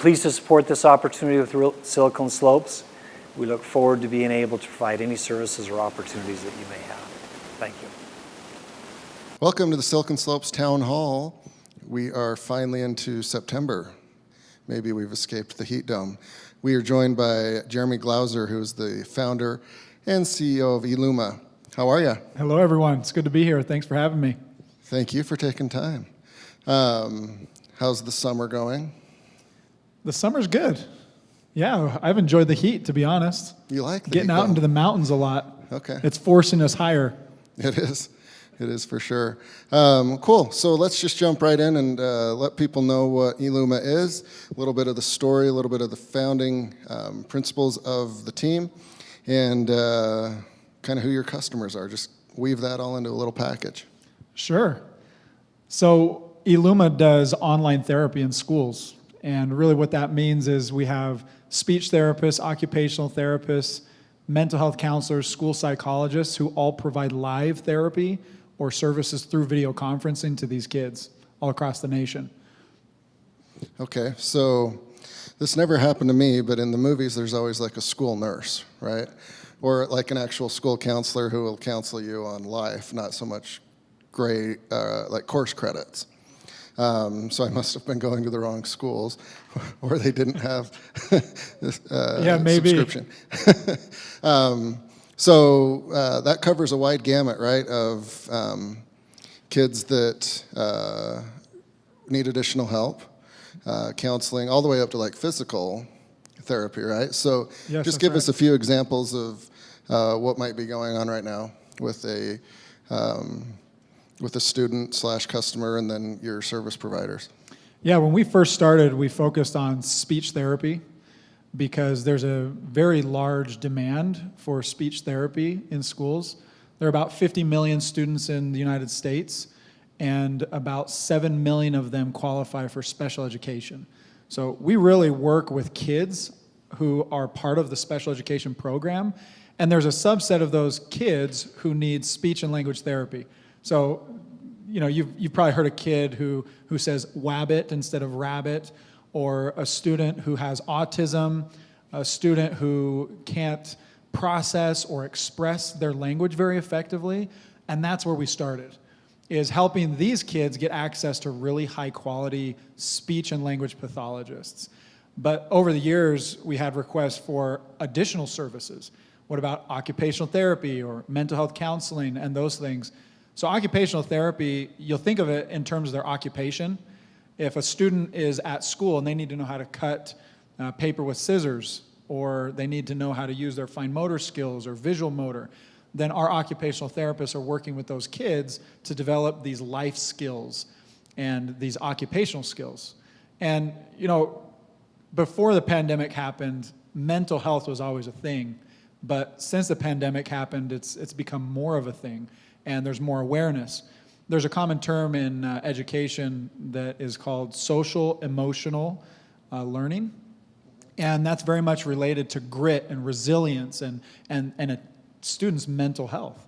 pleased to support this opportunity with Silicon Slopes. We look forward to being able to provide any services or opportunities that you may have. Thank you. Welcome to the Silicon Slopes Town Hall. We are finally into September. Maybe we've escaped the heat dome. We are joined by Jeremy Glauser, who is the founder and CEO of Illuma. How are you? Hello, everyone. It's good to be here. Thanks for having me. Thank you for taking time. How's the summer going? The summer's good. Yeah, I've enjoyed the heat, to be honest. You like the Getting heat out dome? into the mountains a lot. Okay. It's forcing us higher. It is. It is for sure. Cool. So let's just jump right in and let people know what Illuma is, a little bit of the story, a little bit of the founding principles of the team, and kind of who your customers are. Just weave that all into a little package. Sure. So Illuma does online therapy in schools. And really what that means is we have speech therapists, occupational therapists, mental health counselors, school psychologists who all provide live therapy or services through video conferencing to these kids all across the nation. Okay, so this never happened to me, but in the movies there's always like a school nurse, right? Or like an actual school counselor who will counsel you on life, not so much grade, like course credits. So I must have been going to the wrong schools, or they didn't have this subscription. So that covers a wide gamut, right, of kids that need additional help, counseling, all the way up to like physical therapy, right? So yes, just give us a few examples of what might be going on right now with a student/customer and then your service providers. Yeah, when we first started, we focused on speech therapy because there's a very large demand for speech therapy in schools. There are about 50 million students in the United States, and about 7 million of them qualify for special education. So we really work with kids who are part of the special education program, and there's a subset of those kids who need speech and language therapy. So, you know, you've probably heard a kid who says wabbit instead of rabbit, or a student who has autism, a student who can't process or express their language very effectively, and that's where we started, is helping these kids get access to really high quality speech and language pathologists. But over the years, we had requests for additional services. What about occupational therapy or mental health counseling and those things? So occupational therapy, you'll think of it in terms of their occupation. If a student is at school and they need to know how to cut paper with scissors, or they need to know how to use their fine motor skills or visual motor, then our occupational therapists are working with those kids to develop these life skills and these occupational skills. And, you know, before the pandemic happened, mental health was always a thing. But since the pandemic happened, it's become more of a thing, and there's more awareness. There's a common term in education that is called social emotional learning, and that's very much related to grit and resilience and a student's mental health.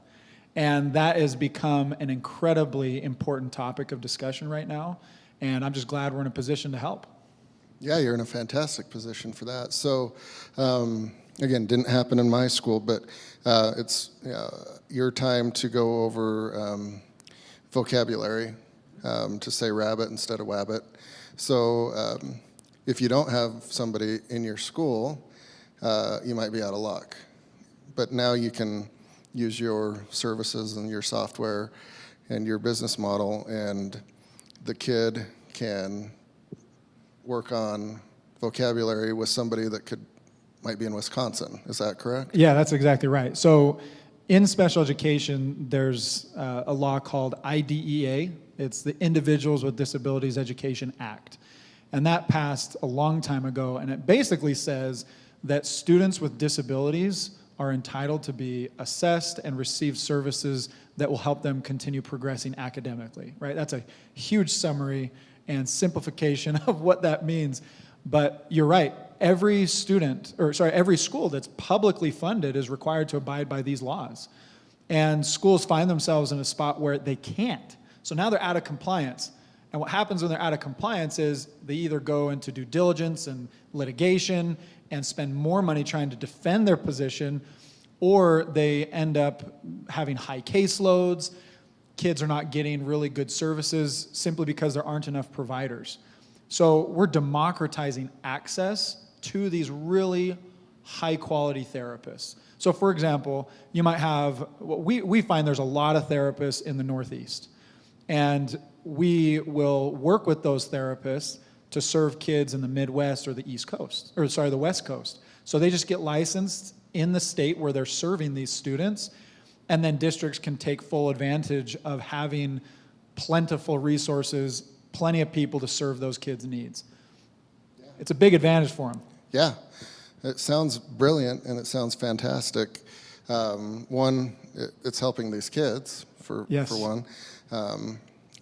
And that has become an incredibly important topic of discussion right now, and I'm just glad we're in a position to help. Yeah, you're in a fantastic position for that. So, again, didn't happen in my school, but it's your time to go over vocabulary, to say rabbit instead of wabbit. So if you don't have somebody in your school, you might be out of luck. But now you can use your services and your software and your business model, and the kid can work on vocabulary with somebody that might be in Wisconsin. Is that correct? Yeah, that's exactly right. So in special education, there's a law called IDEA. It's the Individuals with Disabilities Education Act. And that passed a long time ago, and it basically says that students with disabilities are entitled to be assessed and receive services that will help them continue progressing academically, right? That's a huge summary and simplification of what that means. But you're right, every school that's publicly funded is required to abide by these laws. And schools find themselves in a spot where they can't. So now they're out of compliance. And what happens when they're out of compliance is they either go into due diligence and litigation and spend more money trying to defend their position, or they end up having high caseloads. Kids are not getting really good services simply because there aren't enough providers. So we're democratizing access to these really high quality therapists. So for example, you might have, we find there's a lot of therapists in the Northeast, and we will work with those therapists to serve kids in the Midwest or the East Coast, or sorry, the West Coast. So they just get licensed in the state where they're serving these students, and then districts can take full advantage of having plentiful resources, plenty of people to serve those kids' needs. Yeah. It's a big advantage for them. Yeah, it sounds brilliant and it sounds fantastic. One, it's helping these kids, for one.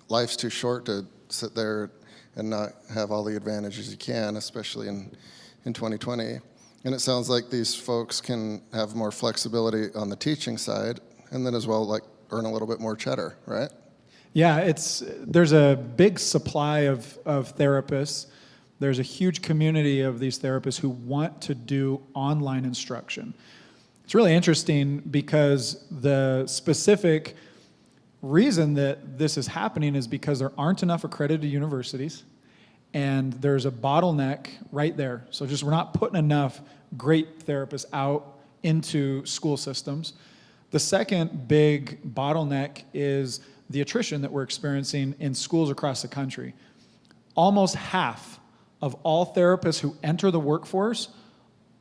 Life's too short to sit there and not have all the advantages you can, especially in 2020. And it sounds like these folks can have more flexibility on the teaching side, and then as well, like, earn a little bit more cheddar, right? Yeah, there's a big supply of therapists. There's a huge community of these therapists who want to do online instruction. It's really interesting because the specific reason that this is happening is because there aren't enough accredited universities, and there's a bottleneck right there. So just we're not putting enough great therapists out into school systems. The second big bottleneck is the attrition that we're experiencing in schools across the country. Almost half of all therapists who enter the workforce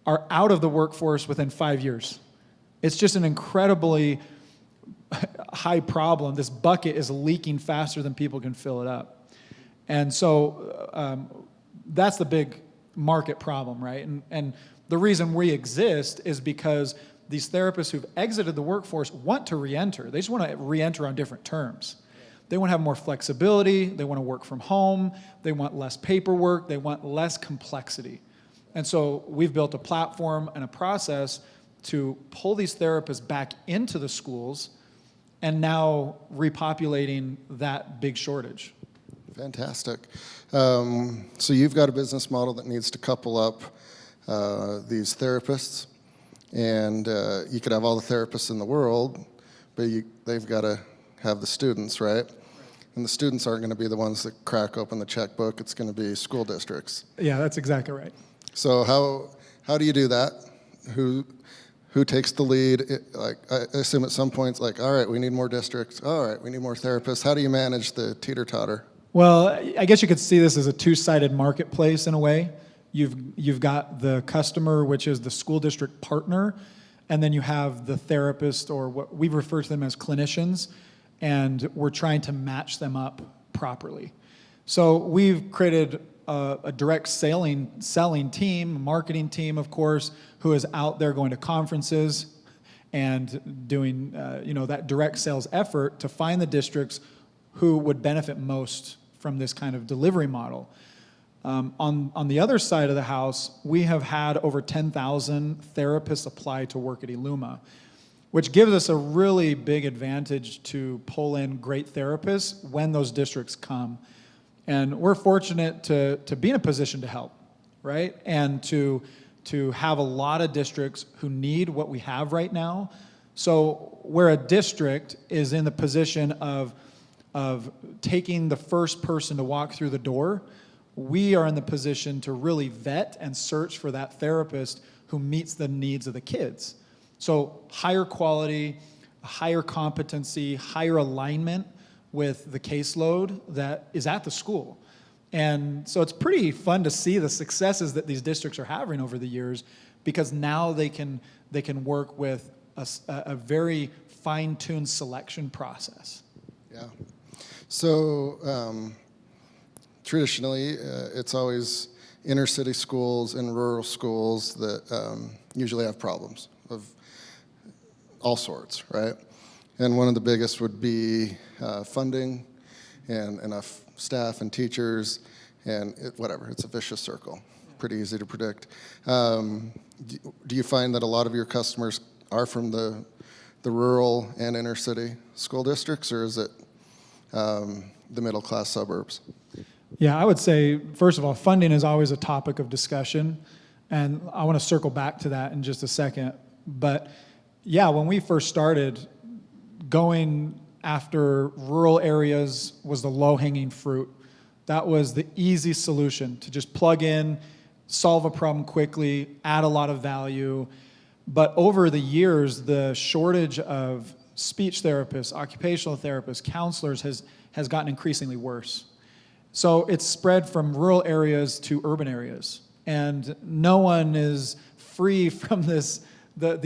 are out of the workforce within 5 years. It's just an incredibly high problem. This bucket is leaking faster than people can fill it up. And so that's the big market problem, right? And the reason we exist is because these therapists who've exited the workforce want to re-enter. They just want to re-enter on different terms. They want to have more flexibility. They want to work from home. They want less paperwork. They want less complexity. And so we've built a platform and a process to pull these therapists back into the schools and now repopulating that big shortage. Fantastic. So you've got a business model that needs to couple up these therapists, and you could have all the therapists in the world, but they've got to have the students, right? And the students aren't going to be the ones that crack open the checkbook. It's going to be school districts. Yeah, that's exactly right. So how do you do that? Who takes the lead? I assume at some point, like, all right, we need more districts. All right, we need more therapists. How do you manage the teeter-totter? Well, I guess you could see this as a two-sided marketplace in a way. You've got the customer, which is the school district partner, and then you have the therapist, or what we refer to them as clinicians, and we're trying to match them up properly. So we've created a direct selling team, marketing team, of course, who is out there going to conferences and doing that direct sales effort to find the districts who would benefit most from this kind of delivery model. On the other side of the house, we have had over 10,000 therapists apply to work at Illuma, which gives us a really big advantage to pull in great therapists when those districts come. And we're fortunate to be in a position to help, right? And to have a lot of districts who need what we have right now. So where a district is in the position of taking the first person to walk through the door, we are in the position to really vet and search for that therapist who meets the needs of the kids. So higher quality, higher competency, higher alignment with the caseload that is at the school. And so it's pretty fun to see the successes that these districts are having over the years, because now they can work with a very fine-tuned selection process. Yeah. So traditionally, it's always inner city schools and rural schools that usually have problems of all sorts, right? And one of the biggest would be funding and enough staff and teachers, and it's a vicious circle. Pretty easy to predict. Do you find that a lot of your customers are from the rural and inner city school districts, or is it the middle-class suburbs? Yeah, I would say, first of all, funding is always a topic of discussion, and I want to circle back to that in just a second. But yeah, when we first started, going after rural areas was the low-hanging fruit. That was the easy solution, to just plug in, solve a problem quickly, add a lot of value. But over the years, the shortage of speech therapists, occupational therapists, counselors has gotten increasingly worse. So it's spread from rural areas to urban areas. And no one is free from the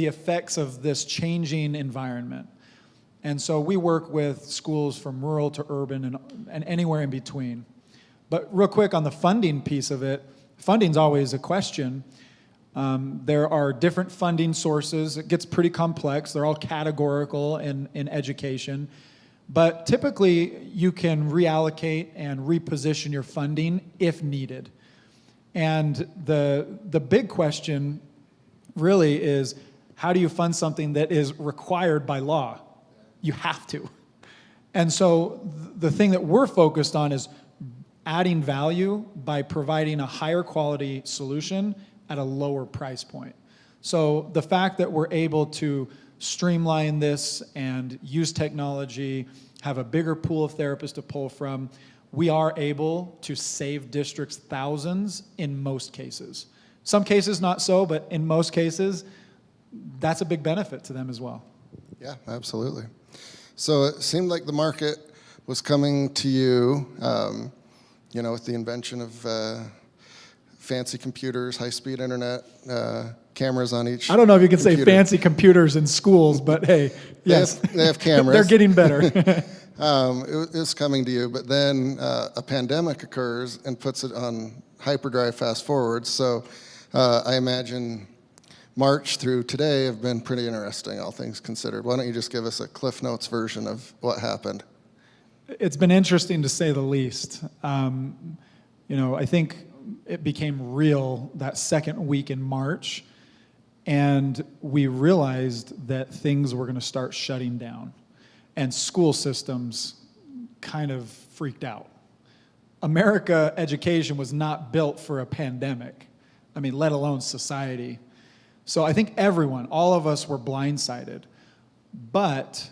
effects of this changing environment. And so we work with schools from rural to urban and anywhere in between. But real quick on the funding piece of it, funding's always a question. There are different funding sources. It gets pretty complex. They're all categorical in education. But typically, you can reallocate and reposition your funding if needed. And the big question really is, how do you fund something that is required by law? You have to. And so the thing that we're focused on is adding value by providing a higher quality solution at a lower price point. So the fact that we're able to streamline this and use technology, have a bigger pool of therapists to pull from, we are able to save districts thousands in most cases. Some cases not so, but in most cases, that's a big benefit to them as well. Yeah, absolutely. So it seemed like the market was coming to you, with the invention of fancy computers, high-speed internet, cameras on each. I don't know if you can computer. say fancy computers in schools, but hey, yes. They have cameras. They're getting better. It was coming to you, but then a pandemic occurs and puts it on hyperdrive fast forward. So I imagine March through today have been pretty interesting, all things considered. Why don't you just give us a Cliff Notes version of what happened? It's been interesting to say the least. I think it became real that second week in March, and we realized that things were going to start shutting down, and school systems kind of freaked out. America education was not built for a pandemic, let alone society. So I think everyone, all of us were blindsided, but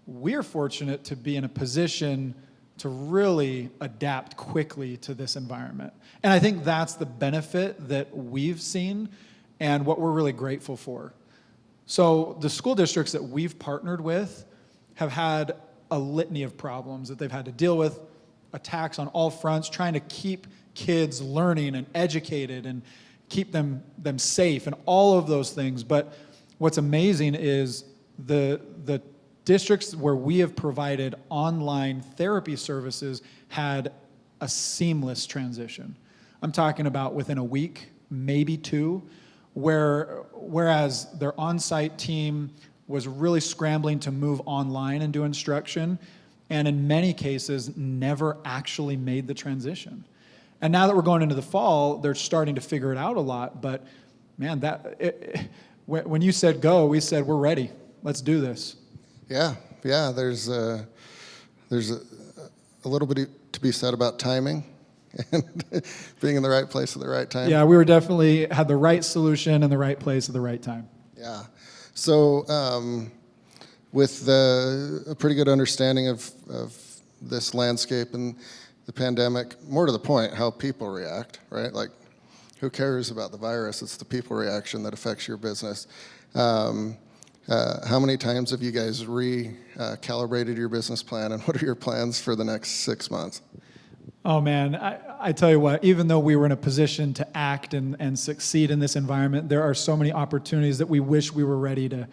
we're fortunate to be in a position to really adapt quickly to this environment. And I think that's the benefit that we've seen and what we're really grateful for. So the school districts that we've partnered with have had a litany of problems that they've had to deal with, attacks on all fronts, trying to keep kids learning and educated and keep them safe and all of those things. But what's amazing is the districts where we have provided online therapy services had a seamless transition. I'm talking about within a week, maybe two, whereas their on-site team was really scrambling to move online and do instruction, and in many cases never actually made the transition. And now that we're going into the fall, they're starting to figure it out a lot. But man, when you said go, we said we're ready. Let's do this. Yeah. There's a little bit to be said about timing and being in the right place at the right time. Yeah, we were definitely had the right solution in the right place at the right time. Yeah. So with a pretty good understanding of this landscape and the pandemic, more to the point, how people react, right? Like, who cares about the virus? It's the people reaction that affects your business. How many times have you guys recalibrated your business plan, and what are your plans for the next 6 months? Oh man, I tell you what, even though we were in a position to act and succeed in this environment, there are so many opportunities that we wish we were ready to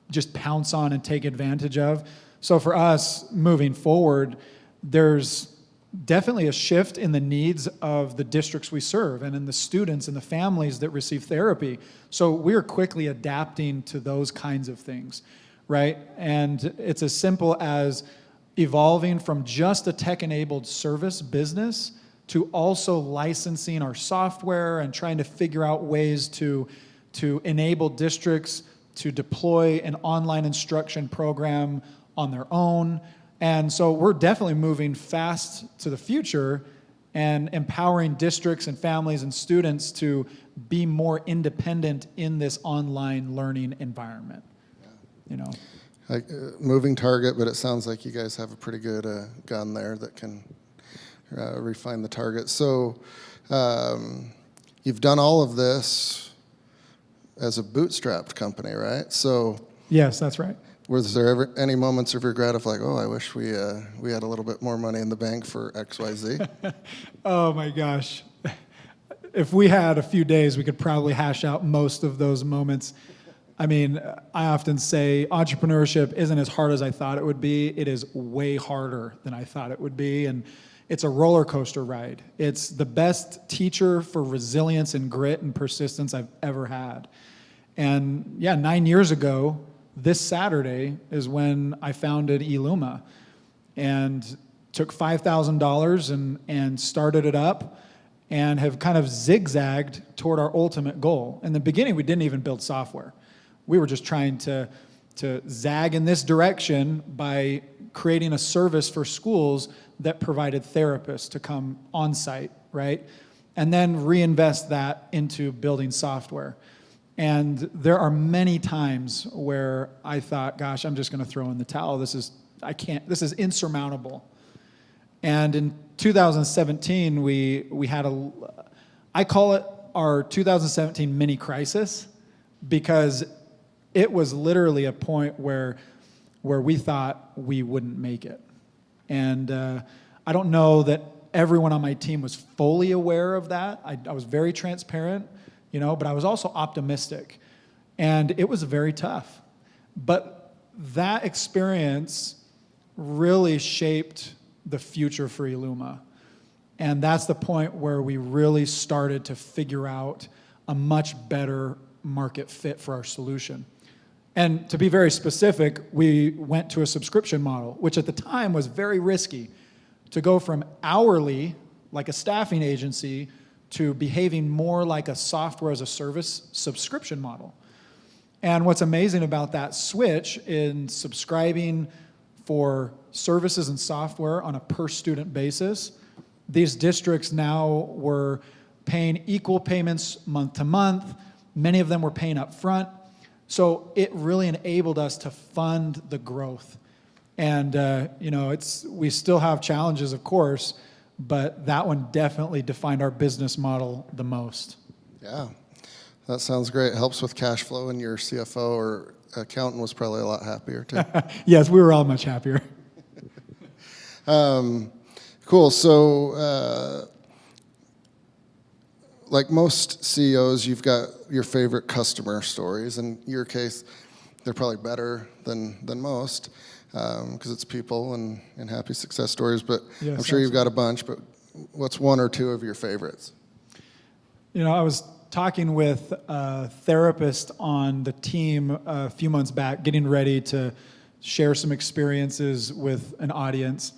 just pounce on and take advantage of. So for us, moving forward, there's definitely a shift in the needs of the districts we serve and in the students and the families that receive therapy. So we're quickly adapting to those kinds of things, right? And it's as simple as evolving from just a tech-enabled service business to also licensing our software and trying to figure out ways to enable districts to deploy an online instruction program on their own And so we're definitely moving fast to the future and empowering districts and families and students to be more independent in this online learning environment. You know, Like, moving target, but it sounds like you guys have a pretty good gun there that can refine the target. So you've done all of this as a bootstrapped company, right? So yes, that's right. was there ever any moments of regret of like, oh, I wish we had a little bit more money in the bank for XYZ? Oh my gosh. If we had a few days, we could probably hash out most of those moments. I mean, I often say entrepreneurship isn't as hard as I thought it would be. It is way harder than I thought it would be. And it's a roller coaster ride. It's the best teacher for resilience and grit and persistence I've ever had. And yeah, 9 years ago, this Saturday is when I founded eLuma and took $5,000 and started it up and have kind of zigzagged toward our ultimate goal. In the beginning, we didn't even build software. We were just trying to zag in this direction by creating a service for schools that provided therapists to come on site, right? And then reinvest that into building software. And there are many times where I thought, gosh, I'm just going to throw in the towel. This is insurmountable. And in 2017, we had I call it our 2017 mini crisis, because it was literally a point where we thought we wouldn't make it. And I don't know that everyone on my team was fully aware of that. I was very transparent, but I was also optimistic. And it was very tough. But that experience really shaped the future for eLuma. And that's the point where we really started to figure out a much better market fit for our solution. And to be very specific, we went to a subscription model, which at the time was very risky, to go from hourly, like a staffing agency, to behaving more like a software as a service subscription model. And what's amazing about that switch in subscribing for services and software on a per student basis, these districts now were paying equal payments month to month. Many of them were paying up front. So it really enabled us to fund the growth. And, we still have challenges, of course, but that one definitely defined our business model the most. Yeah, that sounds great. It helps with cash flow, and your CFO or accountant was probably a lot happier too. Yes, we were all much happier. Cool. So, like most CEOs, you've got your favorite customer stories. In your case, they're probably better than most because it's people and happy success stories. But Yes, I'm sure you've got a bunch. But what's one or two of your favorites? I was talking with a therapist on the team a few months back, getting ready to share some experiences with an audience.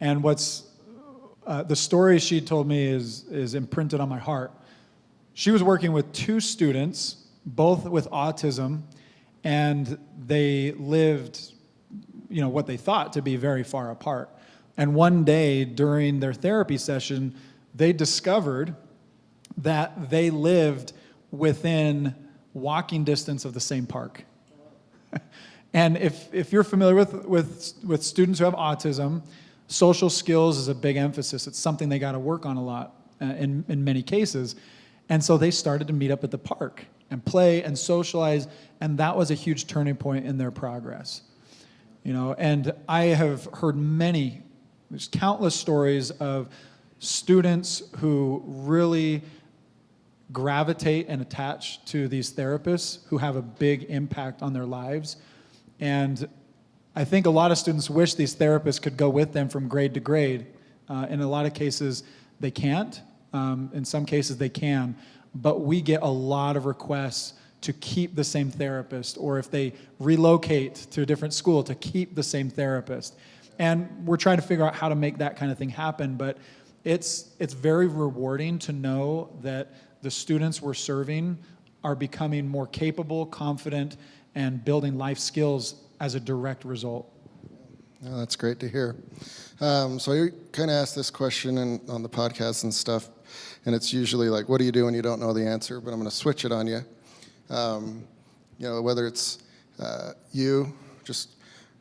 And the story she told me is imprinted on my heart. She was working with two students, both with autism, and they lived, what they thought to be very far apart. And one day during their therapy session, they discovered that they lived within walking distance of the same park. And if you're familiar with students who have autism, social skills is a big emphasis. It's something they got to work on a lot in many cases. And so they started to meet up at the park and play and socialize, and that was a huge turning point in their progress. And I have heard there's countless stories of students who really gravitate and attach to these therapists who have a big impact on their lives. And I think a lot of students wish these therapists could go with them from grade to grade. In a lot of cases, they can't. In some cases, they can. But we get a lot of requests to keep the same therapist, or if they relocate to a different school, to keep the same therapist. And we're trying to figure out how to make that kind of thing happen. But it's very rewarding to know that the students we're serving are becoming more capable, confident, and building life skills as a direct result. Oh, that's great to hear. So I kind of ask this question on the podcast and stuff, and it's usually like, what do you do when you don't know the answer? But I'm going to switch it on you. Whether it's you just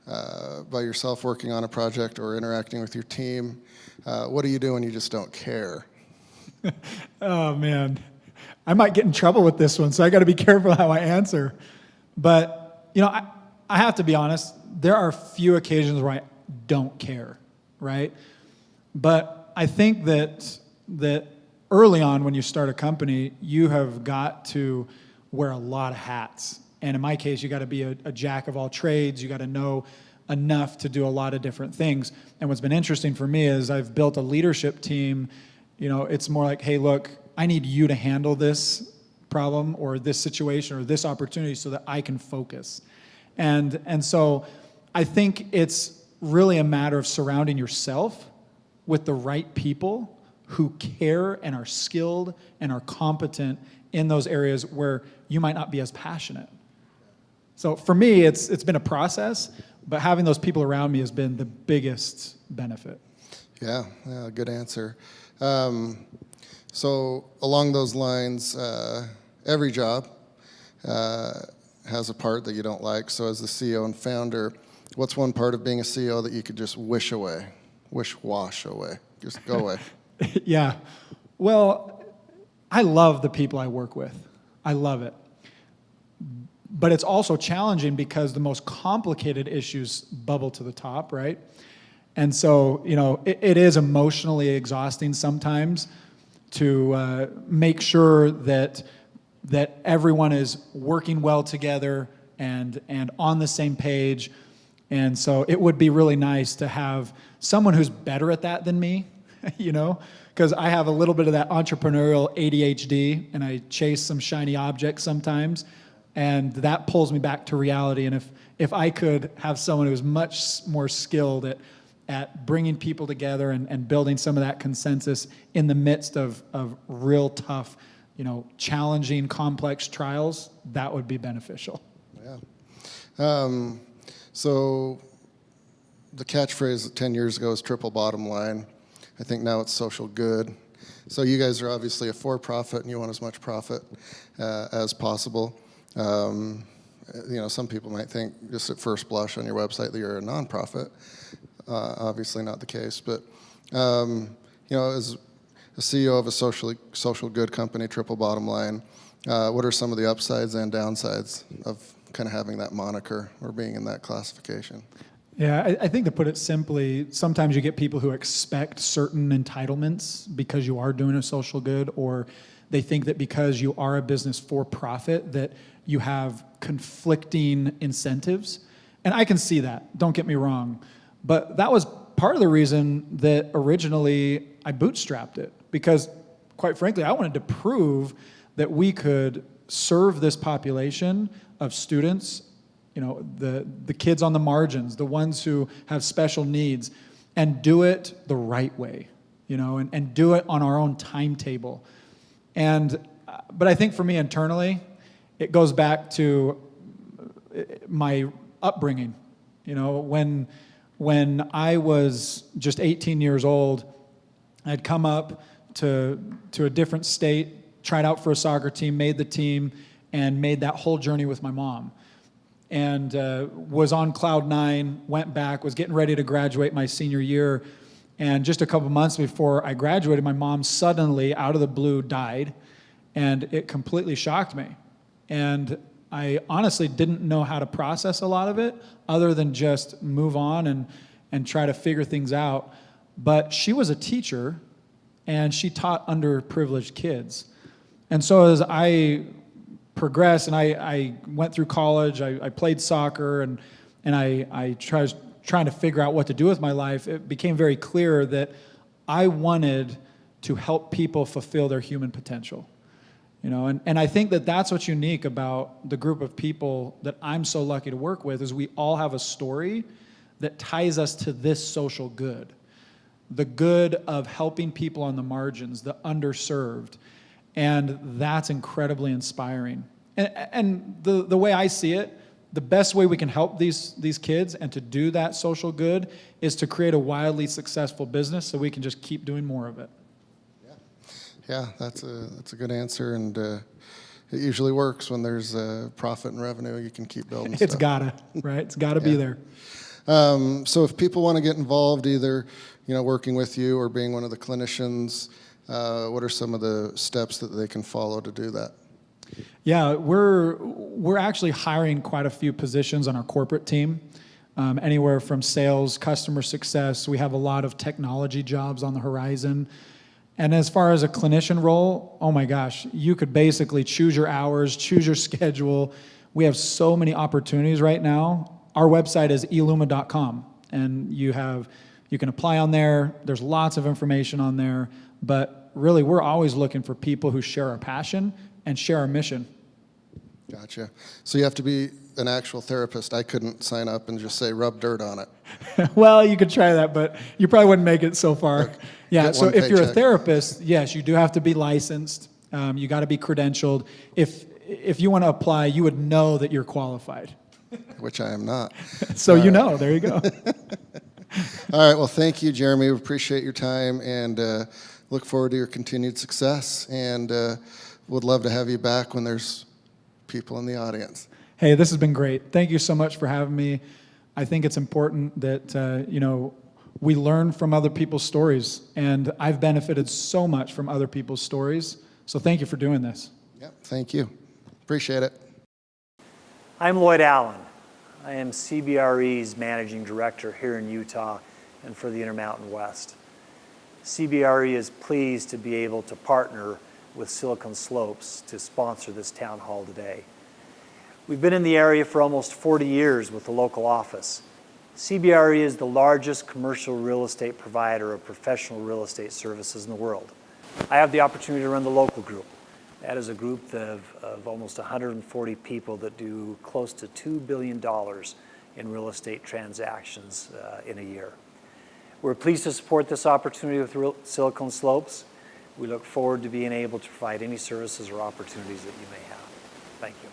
by yourself working on a project or interacting with your team, what do you do when you just don't care? Oh, man. I might get in trouble with this one, so I got to be careful how I answer. But, I have to be honest, there are few occasions where I don't care, right? But I think that early on when you start a company, you have got to wear a lot of hats. And in my case, you got to be a jack of all trades. You got to know enough to do a lot of different things. And what's been interesting for me is I've built a leadership team. It's more like, hey, look, I need you to handle this problem or this situation or this opportunity so that I can focus. And so I think it's really a matter of surrounding yourself with the right people who care and are skilled and are competent in those areas where you might not be as passionate. So for me, it's been a process, but having those people around me has been the biggest benefit. Yeah, good answer. So along those lines, every job has a part that you don't like. So as the CEO and founder, what's one part of being a CEO that you could just wash away, just go away? Yeah. Well, I love the people I work with. I love it. But it's also challenging because the most complicated issues bubble to the top, right? And so, it is emotionally exhausting sometimes to make sure that everyone is working well together and on the same page. And so it would be really nice to have someone who's better at that than me, because I have a little bit of that entrepreneurial ADHD and I chase some shiny objects sometimes, and that pulls me back to reality. And if I could have someone who's much more skilled at bringing people together and building some of that consensus in the midst of real tough, challenging, complex trials, that would be beneficial. Yeah. So the catchphrase 10 years ago was triple bottom line. I think now it's social good. So you guys are obviously a for-profit and you want as much profit as possible. Some people might think just at first blush on your website that you're a nonprofit. Obviously not the case, but as a CEO of a social good company, triple bottom line, what are some of the upsides and downsides of kind of having that moniker or being in that classification? Yeah, I think to put it simply, sometimes you get people who expect certain entitlements because you are doing a social good, or they think that because you are a business for profit that you have conflicting incentives. And I can see that, don't get me wrong. But that was part of the reason that originally I bootstrapped it, because quite frankly, I wanted to prove that we could serve this population of students, the kids on the margins, the ones who have special needs, and do it the right way, and do it on our own timetable. But I think for me internally, it goes back to my upbringing. When I was just 18 years old, I'd come up to a different state, tried out for a soccer team, made the team, and made that whole journey with my mom. And was on cloud nine, went back, was getting ready to graduate my senior year. And just a couple months before I graduated, my mom suddenly, out of the blue, died. And it completely shocked me. And I honestly didn't know how to process a lot of it other than just move on and try to figure things out. But she was a teacher, and she taught underprivileged kids. And so as I progressed and I went through college, I played soccer, and I trying to figure out what to do with my life, it became very clear that I wanted to help people fulfill their human potential. And I think that that's what's unique about the group of people that I'm so lucky to work with, is we all have a story that ties us to this social good. The good of helping people on the margins, the underserved. And that's incredibly inspiring. And the way I see it, the best way we can help these kids and to do that social good is to create a wildly successful business so we can just keep doing more of it. Yeah, that's a good answer, and it usually works when there's profit and revenue. You can keep building It's stuff. gotta, right? It's gotta be there. So if people want to get involved, either working with you or being one of the clinicians, what are some of the steps that they can follow to do that? Yeah, we're actually hiring quite a few positions on our corporate team, anywhere from sales, customer success. We have a lot of technology jobs on the horizon. And as far as a clinician role, oh my gosh, you could basically choose your hours, choose your schedule. We have so many opportunities right now. Our website is eluma.com, and you can apply on there. There's lots of information on there, but really we're always looking for people who share our passion and share our mission. Gotcha. So you have to be an actual therapist. I couldn't sign up and just say rub dirt on it. Well, you could try that, but you probably wouldn't make it so far. Okay. Yeah, Get so one if you're a paycheck. therapist, yes, you do have to be licensed. You got to be credentialed. If you want to apply, you would know that you're qualified. Which I am not. So there you go. All right, well, thank you, Jeremy. We appreciate your time, and look forward to your continued success, and would love to have you back when there's people in the audience. Hey, this has been great. Thank you so much for having me. I think it's important that, we learn from other people's stories, and I've benefited so much from other people's stories. So thank you for doing this. Yep, thank you. Appreciate it. I'm Lloyd Allen. I am CBRE's Managing Director here in Utah and for the Intermountain West. CBRE is pleased to be able to partner with Silicon Slopes to sponsor this town hall today. We've been in the area for almost 40 years with the local office. CBRE is the largest commercial real estate provider of professional real estate services in the world. I have the opportunity to run the local group. That is a group of almost 140 people that do close to $2 billion in real estate transactions in a year. We're pleased to support this opportunity with Silicon Slopes. We look forward to being able to provide any services or opportunities that you may have. Thank you.